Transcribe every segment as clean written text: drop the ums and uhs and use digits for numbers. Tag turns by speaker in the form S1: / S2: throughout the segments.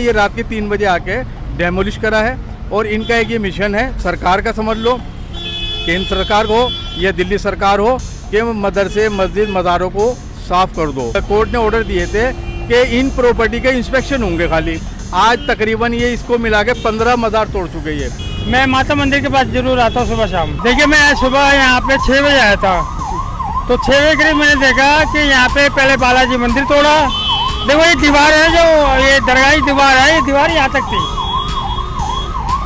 S1: ये रात के 3 बजे आके डेमोलिश करा है और इनका एक ये मिशन है, सरकार का समझ लो, केंद्र सरकार हो या दिल्ली सरकार हो, कि मदरसे मस्जिद मज़ारों को साफ कर दो। कोर्ट ने ऑर्डर दिए थे कि इन प्रॉपर्टी के इंस्पेक्शन होंगे खाली। आज तकरीबन ये इसको मिला के 15 मज़ार तोड़ चुके ये।
S2: मैं माता मंदिर के पास जरूर आता हूँ सुबह शाम। देखिए मैं सुबह यहाँ पे 6 बजे आया था, तो 6 बजे करीब मैंने देखा कि यहाँ पे पहले बालाजी मंदिर तोड़ा। देखो ये दीवार है, जो ये दरगाह की दीवार है, ये दीवार यहाँ तक थी,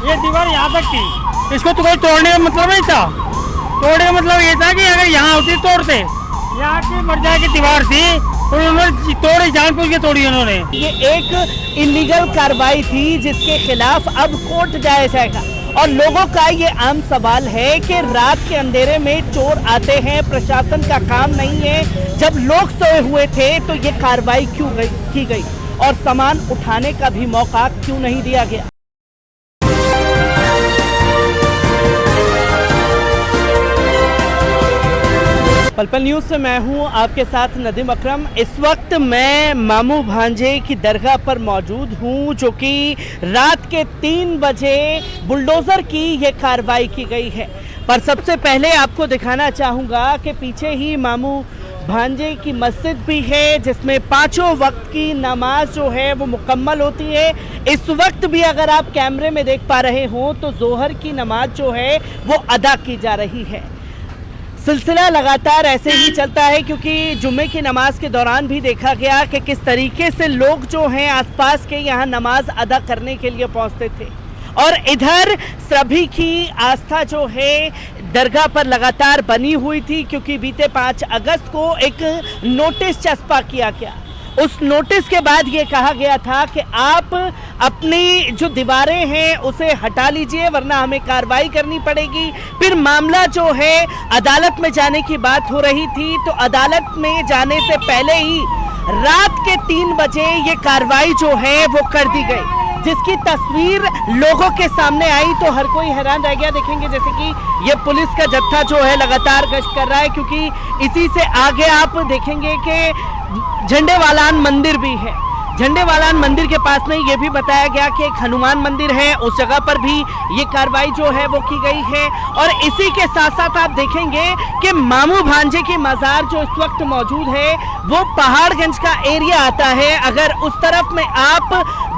S2: ये दीवार यहाँ तक थी। इसको तो कोई तोड़ने का मतलब नहीं था। तोड़ने का मतलब ये था कि अगर यहाँ होती तोड़ते। यहाँ की मर्जा की दीवार थी और उन्होंने तोड़ी, जानबूझ के तोड़ी उन्होंने।
S3: ये एक इलीगल कार्रवाई थी जिसके खिलाफ अब कोर्ट जाया जाएगा। और लोगों का ये आम सवाल है कि रात के अंधेरे में चोर आते हैं, प्रशासन का काम नहीं है। जब लोग सोए हुए थे तो ये कार्रवाई क्यों की गई और सामान उठाने का भी मौका क्यों नहीं दिया गया? पल-पल न्यूज़ से मैं हूं आपके साथ नदीम अकरम। इस वक्त मैं मामू भांजे की दरगाह पर मौजूद हूं, जो कि रात के 3 बजे बुलडोज़र की ये कार्रवाई की गई है। पर सबसे पहले आपको दिखाना चाहूँगा कि पीछे ही मामू भांजे की मस्जिद भी है, जिसमें 5 वक्त की नमाज जो है वो मुकम्मल होती है। इस वक्त भी अगर आप कैमरे में देख पा रहे हो तो जोहर की नमाज जो है वो अदा की जा रही है। सिलसिला लगातार ऐसे ही चलता है, क्योंकि जुम्मे की नमाज के दौरान भी देखा गया कि किस तरीके से लोग जो हैं आसपास के यहाँ नमाज अदा करने के लिए पहुँचते थे। और इधर सभी की आस्था जो है दरगाह पर लगातार बनी हुई थी, क्योंकि बीते 5 अगस्त को एक नोटिस चस्पा किया गया। उस नोटिस के बाद ये कहा गया था कि आप अपनी जो दीवारें हैं उसे हटा लीजिए, वरना हमें कार्रवाई करनी पड़ेगी। फिर मामला जो है अदालत में जाने की बात हो रही थी, तो अदालत में जाने से पहले ही रात के 3 बजे ये कार्रवाई जो है वो कर दी गई, जिसकी तस्वीर लोगों के सामने आई तो हर कोई हैरान रह गया। देखेंगे जैसे कि ये पुलिस का जत्था जो है लगातार गश्त कर रहा है, क्योंकि इसी से आगे आप देखेंगे कि झंडेवालान मंदिर भी है। झंडेवालान मंदिर के पास में ये भी बताया गया कि एक हनुमान मंदिर है, उस जगह पर भी ये कार्रवाई जो है वो की गई है। और इसी के साथ साथ आप देखेंगे कि मामू भांजे की मज़ार जो इस वक्त मौजूद है वो पहाड़गंज का एरिया आता है। अगर उस तरफ में आप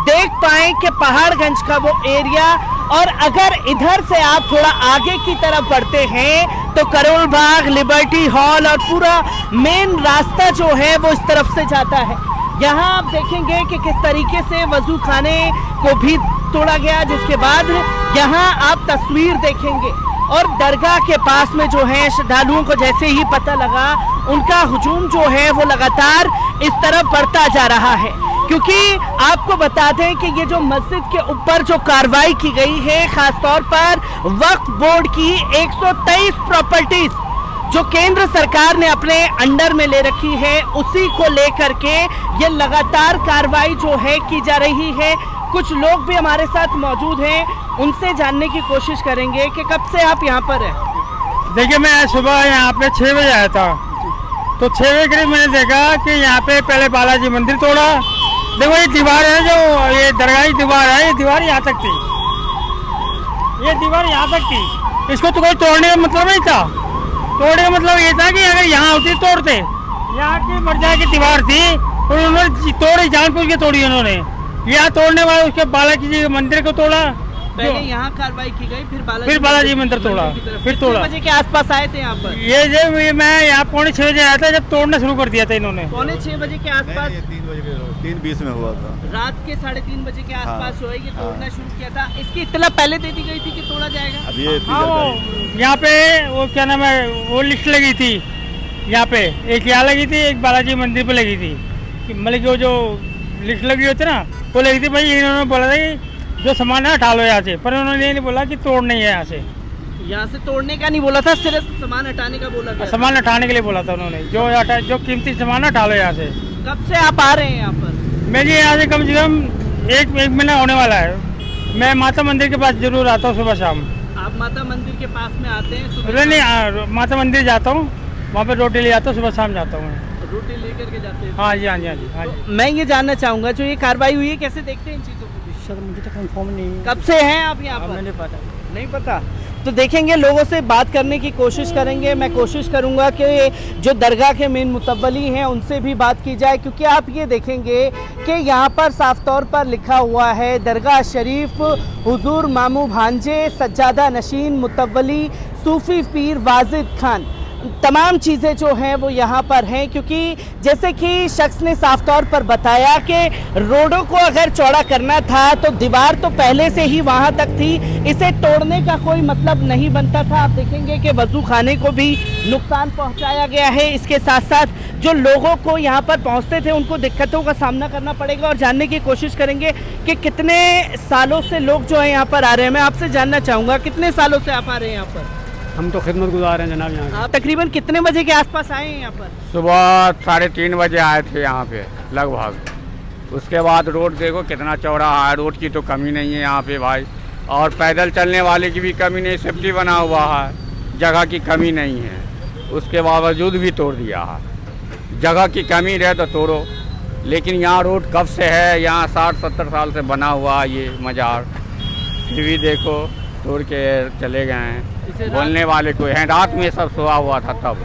S3: देख पाएं कि पहाड़गंज का वो एरिया, और अगर इधर से आप थोड़ा आगे की तरफ बढ़ते हैं तो करोल बाग, लिबर्टी हॉल और पूरा मेन रास्ता जो है वो इस तरफ से जाता है। यहाँ आप देखेंगे कि किस तरीके से वजू खाने को भी तोड़ा गया, जिसके बाद यहाँ आप तस्वीर देखेंगे और दरगाह के पास में जो है श्रद्धालुओं को जैसे ही पता लगा, उनका हुजूम जो है वो लगातार इस तरफ बढ़ता जा रहा है। क्योंकि आपको बता दें कि ये जो मस्जिद के ऊपर जो कार्रवाई की गई है, खासतौर पर वक्फ बोर्ड की 123 प्रॉपर्टीज जो केंद्र सरकार ने अपने अंडर में ले रखी है, उसी को लेकर के ये लगातार कार्रवाई जो है की जा रही है। कुछ लोग भी हमारे साथ मौजूद हैं, उनसे जानने की कोशिश करेंगे कि कब से आप यहाँ पर हैं।
S2: देखिए मैं सुबह यहाँ पे 6 बजे आया था, तो 6 बजे करीब मैंने देखा कि यहाँ पे पहले बालाजी मंदिर तोड़ा। देखो ये दीवार है, जो ये दरगाह की दीवार है, ये दीवार यहाँ तक थी, ये दीवार यहाँ तक थी। इसको तो कोई तोड़ने का मतलब नहीं था। तोड़ने का मतलब ये था कि अगर यहाँ होती तोड़ते। यहाँ की मर्जा की दीवार थी और उन्होंने तोड़ी, जानबूझ के तोड़ी उन्होंने। यहाँ तोड़ने वाले उसके बालाजी जी मंदिर को तोड़ा,
S3: पहले यहाँ कार्रवाई की गई,
S2: फिर बालाजी मंदिर तोड़ा, फिर तोड़ा।
S3: बजे के आसपास आए थे यहाँ पर?
S2: ये मैं यहाँ 6:45 बजे आया था, जब तोड़ना शुरू कर दिया था इन्होंने।
S3: 6:45 बजे के आसपास?
S1: 3:20 में हुआ था।
S3: रात के 3:30 बजे के आसपास जो है ये तोड़ना शुरू किया था। इसकी इत्तला पहले दे दी गई थी कि तोड़ा जाएगा?
S1: अब ये
S2: यहाँ पे वो क्या नाम है, वो लिस्ट लगी थी यहाँ पे, एक यहाँ लगी थी, एक बालाजी मंदिर पे लगी थी। मतलब कि वो जो लिस्ट लगी होती ना, वो लगी थी। भाई इन्होंने बोला था कि जो सामान है हटा लो यहाँ से, पर उन्होंने ये नहीं बोला कि तोड़ नहीं है यहाँ से।
S3: यहाँ से तोड़ने का नहीं बोला था, सिर्फ सामान हटाने का बोला था।
S2: सामान हटाने के लिए बोला था उन्होंने, जो कीमती सामान हटा लो यहाँ से।
S3: कब से आप आ रहे हैं यहाँ पर?
S2: मैं जी यहाँ से कम से कम एक महीना होने वाला है। मैं माता मंदिर के पास जरूर आता हूँ सुबह शाम।
S3: आप माता मंदिर के पास में आते हैं?
S2: नहीं, माता मंदिर जाता हूँ, वहाँ पे रोटी ले जाता हूँ, सुबह शाम जाता हूँ।
S3: रोटी लेकर के जाते हैं?
S2: हाँ जी, हाँ जी, हाँ जी, हाँ जी।
S3: मैं ये जानना चाहूँगा, जो ये कार्रवाई हुई है कैसे देखते हैं इन चीज़ों को?
S2: सर मुझे तो कंफर्म नहीं है।
S3: कब से हैं आप यहाँ पर?
S2: मैंने पता
S3: नहीं पता। तो देखेंगे, लोगों से बात करने की कोशिश करेंगे। मैं कोशिश करूंगा कि जो दरगाह के मेन मुतव्वली हैं उनसे भी बात की जाए, क्योंकि आप ये देखेंगे कि यहाँ पर साफ तौर पर लिखा हुआ है दरगाह शरीफ हुजूर मामू भांजे सज्जादा नशीन मुतव्वली सूफी पीर वाजिद खान। तमाम चीज़ें जो हैं वो यहाँ पर हैं, क्योंकि जैसे कि शख्स ने साफ तौर पर बताया कि रोडों को अगर चौड़ा करना था तो दीवार तो पहले से ही वहाँ तक थी, इसे तोड़ने का कोई मतलब नहीं बनता था। आप देखेंगे कि वजू खाने को भी नुकसान पहुँचाया गया है। इसके साथ साथ जो लोगों को यहाँ पर पहुँचते थे उनको दिक्कतों का सामना करना पड़ेगा, और जानने की कोशिश करेंगे कि कितने सालों से लोग जो है यहाँ पर आ रहे हैं। मैं आपसे जानना चाहूँगा, कितने सालों से आप आ रहे हैं यहाँ पर?
S2: हम तो खिदमत गुजार हैं जनाब यहाँ
S3: आप तकरीबन कितने बजे के आसपास आए हैं यहाँ पर?
S4: सुबह 3:30 बजे आए थे यहाँ पे लगभग। उसके बाद रोड देखो कितना चौड़ा है, रोड की तो कमी नहीं है यहाँ पे भाई, और पैदल चलने वाले की भी कमी नहीं, सेफ्टी बना हुआ है, जगह की कमी नहीं है, उसके बावजूद भी तोड़ दिया है। जगह की कमी रहे तो तोड़ो, लेकिन यहाँ रोड कब से है, यहाँ 60-70 साल से बना हुआ है ये मज़ार, फिर भी देखो तोड़ के चले गए हैं। बोलने वाले कोई हैं? रात में सब सोया हुआ था, तब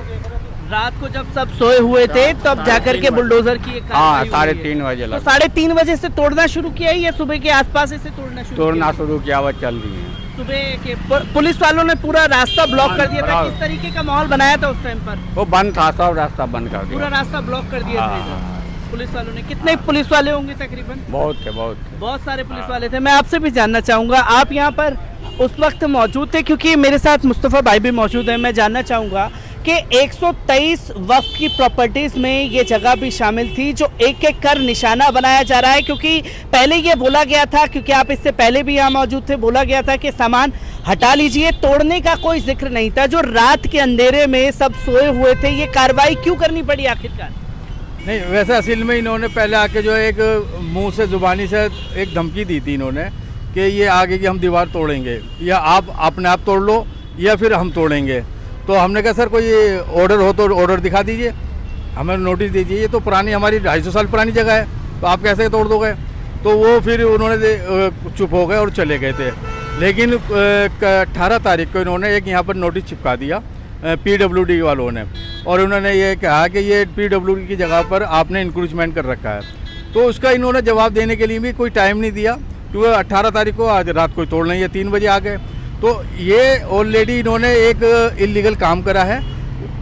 S3: रात को जब सब सोए हुए थे तब जाकर के बुलडोजर की एक
S4: हाँ
S3: कार्रवाई हुई है।
S4: 3:30 बजे
S3: तो
S4: लगा
S3: 3:30 बजे से तोड़ना शुरू किया ही या सुबह के आसपास से तोड़ना
S4: शुरू किया, वो चल रही है।
S3: सुबह के पुलिस वालों ने पूरा रास्ता ब्लॉक कर दिया था। किस तरीके का माहौल बनाया था उस टाइम पर?
S4: वो बंद था, सब रास्ता बंद कर
S3: पूरा
S4: दिया,
S3: रास्ता ब्लॉक कर दिया था इधर पुलिस वालों ने। कितने पुलिस वाले होंगे तकरीबन? बहुत सारे पुलिस वाले थे। मैं आपसे भी जानना चाहूँगा, आप यहाँ पर उस वक्त मौजूद थे? क्योंकि मेरे साथ मुस्तफ़ा भाई भी मौजूद है। मैं जानना चाहूँगा कि 123 वक्फ की प्रॉपर्टीज़ में ये जगह भी शामिल थी जो एक एक कर निशाना बनाया जा रहा है, क्योंकि पहले ये बोला गया था, क्योंकि आप इससे पहले भी यहाँ मौजूद थे, बोला गया था कि सामान हटा लीजिए, तोड़ने का कोई जिक्र नहीं था। जो रात के अंधेरे में सब सोए हुए थे, ये कार्रवाई क्यों करनी पड़ी आखिरकार?
S1: नहीं, वैसे असल में इन्होंने पहले आके जो एक मुंह से ज़ुबानी से एक धमकी दी थी इन्होंने कि ये आगे की हम दीवार तोड़ेंगे, या आप अपने आप तोड़ लो या फिर हम तोड़ेंगे। तो हमने कहा सर कोई ऑर्डर हो तो ऑर्डर दिखा दीजिए, हमें नोटिस दीजिए, ये तो पुरानी हमारी 250 साल पुरानी जगह है, तो आप कैसे तोड़ दोगे? तो वो फिर उन्होंने चुप हो गए और चले गए थे। लेकिन 18 तारीख को इन्होंने एक यहाँ पर नोटिस चिपका दिया PWD वालों ने, और उन्होंने ये कहा कि ये PWD की जगह पर आपने इंक्रोचमेंट कर रखा है। तो उसका इन्होंने जवाब देने के लिए भी कोई टाइम नहीं दिया, क्योंकि 18 तारीख को आज रात को तोड़ लेंगे, 3 बजे आ गए। तो ये ऑलरेडी इन्होंने एक इलीगल काम करा है।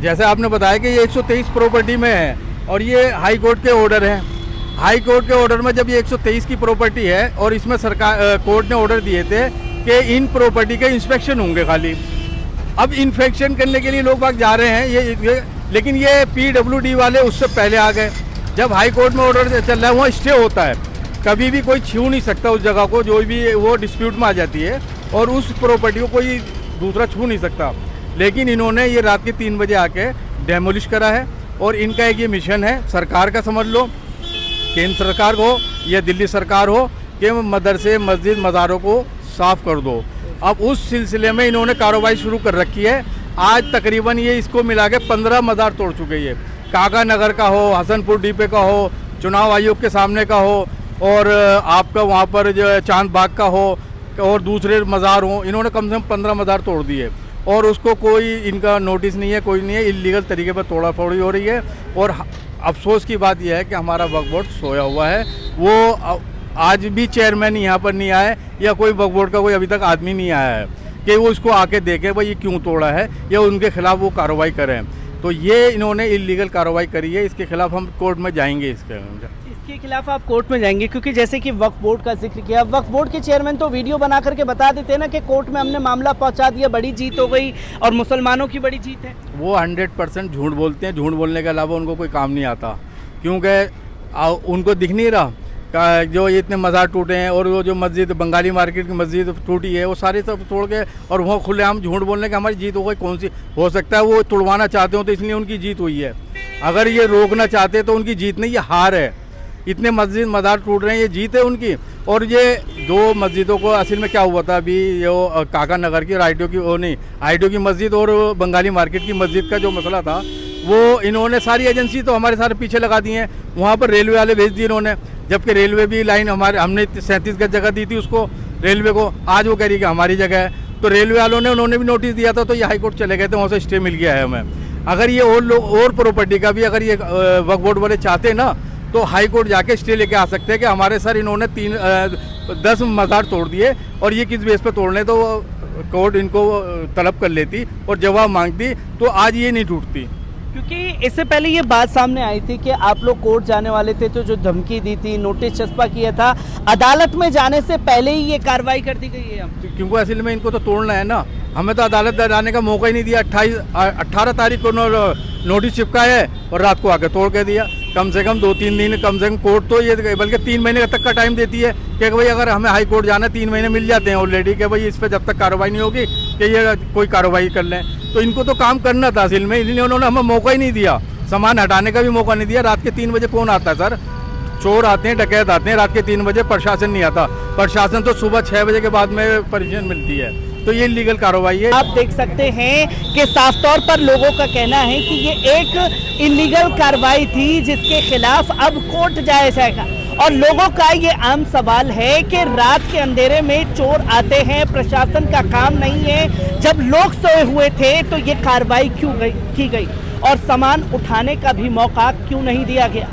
S1: जैसे आपने बताया कि ये 123 प्रॉपर्टी में है, और ये हाई कोर्ट के ऑर्डर हैं। हाई कोर्ट के ऑर्डर में जब ये 123 की प्रॉपर्टी है और इसमें सरकार कोर्ट ने ऑर्डर दिए थे कि इन प्रॉपर्टी के इंस्पेक्शन होंगे खाली। अब इंस्पेक्शन करने के लिए लोग बाग जा रहे हैं ये लेकिन ये PWD वाले उससे पहले आ गए। जब हाई कोर्ट में ऑर्डर चल रहा है वहाँ स्टे होता है, कभी भी कोई छू नहीं सकता उस जगह को, जो भी वो डिस्प्यूट में आ जाती है, और उस प्रॉपर्टी को कोई दूसरा छू नहीं सकता। लेकिन इन्होंने ये रात के 3 बजे आके डेमोलिश करा है, और इनका एक ये मिशन है, सरकार का समझ लो, केंद्र सरकार हो या दिल्ली सरकार हो, कि मदरसे मस्जिद मज़ारों को साफ़ कर दो। अब उस सिलसिले में इन्होंने कार्रवाई शुरू कर रखी है। आज तकरीबन ये इसको मिला के 15 मज़ार तोड़ चुके हैं। काका नगर का हो, हसनपुर डीपे का हो, चुनाव आयोग के सामने का हो, और आपका वहाँ पर जो चांद बाग का हो, और दूसरे मज़ार हों, इन्होंने कम से कम 15 मज़ार तोड़ दिए, और उसको कोई इनका नोटिस नहीं है, कोई नहीं है, इलीगल तरीके पर तोड़ा फोड़ी हो रही है। और अफसोस की बात यह है कि हमारा वक्फ बोर्ड सोया हुआ है। वो आज भी चेयरमैन यहाँ पर नहीं आए, या कोई वक्फ बोर्ड का कोई अभी तक आदमी नहीं आया है कि वो इसको आके देखे भाई ये क्यों तोड़ा है, या उनके खिलाफ वो कार्रवाई करें। तो ये इन्होंने इलीगल कार्रवाई करी है, इसके खिलाफ हम कोर्ट में जाएंगे। इसके
S3: खिलाफ आप कोर्ट में जाएंगे? क्योंकि जैसे कि वक्फ बोर्ड का जिक्र किया, वक्फ बोर्ड के चेयरमैन तो वीडियो बना करके बता देते हैं ना कि कोर्ट में हमने मामला पहुंचा दिया, बड़ी जीत हो गई और मुसलमानों की बड़ी जीत है।
S1: वो 100% झूठ बोलते हैं। झूठ बोलने के अलावा उनको कोई काम नहीं आता, क्योंकि उनको दिख नहीं रहा जो इतने मज़ार टूटे हैं, और वो जो मस्जिद बंगाली मार्केट की मस्जिद टूटी है, वो सारे सब तोड़ के, और वहाँ खुलेआम झूठ बोलने के हमारी जीत हो गई। कौन सी हो सकता है? वो तुड़वाना चाहते हो तो इसलिए उनकी जीत हुई है। अगर ये रोकना चाहते तो उनकी जीत नहीं, ये हार है। इतने मस्जिद मज़ार टूट रहे हैं, ये जीत है उनकी। और ये 2 मस्जिदों को असल में क्या हुआ था अभी, ये काका नगर की और आईटीओ की मस्जिद और बंगाली मार्केट की मस्जिद का जो मसला था, वो इन्होंने सारी एजेंसी तो हमारे सारे पीछे लगा दी हैं। वहाँ पर रेलवे वाले भेज दिए इन्होंने, जबकि रेलवे भी लाइन हमारे, हमने 37 गज जगह दी थी उसको रेलवे को, आज वो कह रही है कि हमारी जगह है। तो रेलवे वालों ने, उन्होंने भी नोटिस दिया था, तो ये हाई कोर्ट चले गए थे, वहाँ से स्टे मिल गया है हमें। अगर ये और लोग और प्रॉपर्टी का भी अगर ये वक्फ बोर्ड वाले चाहते ना, तो हाई कोर्ट जाके स्टे लेके आ सकते हैं कि हमारे सर इन्होंने 10 मज़ार तोड़ दिए और ये किस बेस पे तोड़ने, तो कोर्ट इनको तलब कर लेती और जवाब मांगती, तो आज ये नहीं टूटती।
S3: क्योंकि इससे पहले ये बात सामने आई थी कि आप लोग कोर्ट जाने वाले थे, तो जो धमकी दी थी, नोटिस चस्पा किया था, अदालत में जाने से पहले ही ये कार्रवाई कर दी गई है।
S1: क्योंकि असल में इनको तो तोड़ना है ना, हमें तो अदालत जाने का मौका ही नहीं दिया। 18 तारीख को नोटिस चिपकाया है और रात को आके तोड़ के दिया। कम से कम 2-3 दिन, कम से कम कोर्ट तो ये बल्कि 3 महीने तक का टाइम देती है कि भाई अगर हमें हाई कोर्ट जाना है 3 महीने मिल जाते हैं ऑलरेडी, कि भाई इस पर जब तक कार्रवाई नहीं होगी कि ये कोई कार्रवाई कर लें। तो इनको तो काम करना था असल में, इसलिए उन्होंने हमें मौका ही नहीं दिया, सामान हटाने का भी मौका नहीं दिया। रात के 3 बजे कौन आता है सर? चोर आते हैं, डकैत आते हैं रात के 3 बजे, प्रशासन नहीं आता। प्रशासन तो सुबह 6 बजे के बाद में परमिशन मिलती है, तो ये लीगल कार्रवाई है।
S3: आप देख सकते हैं कि साफ तौर पर लोगों का कहना है कि ये एक इलीगल कार्रवाई थी जिसके खिलाफ अब कोर्ट जाया जाएगा। और लोगों का ये आम सवाल है कि रात के अंधेरे में चोर आते हैं, प्रशासन का काम नहीं है, जब लोग सोए हुए थे तो ये कार्रवाई क्यों की गई और सामान उठाने का भी मौका क्यों नहीं दिया गया।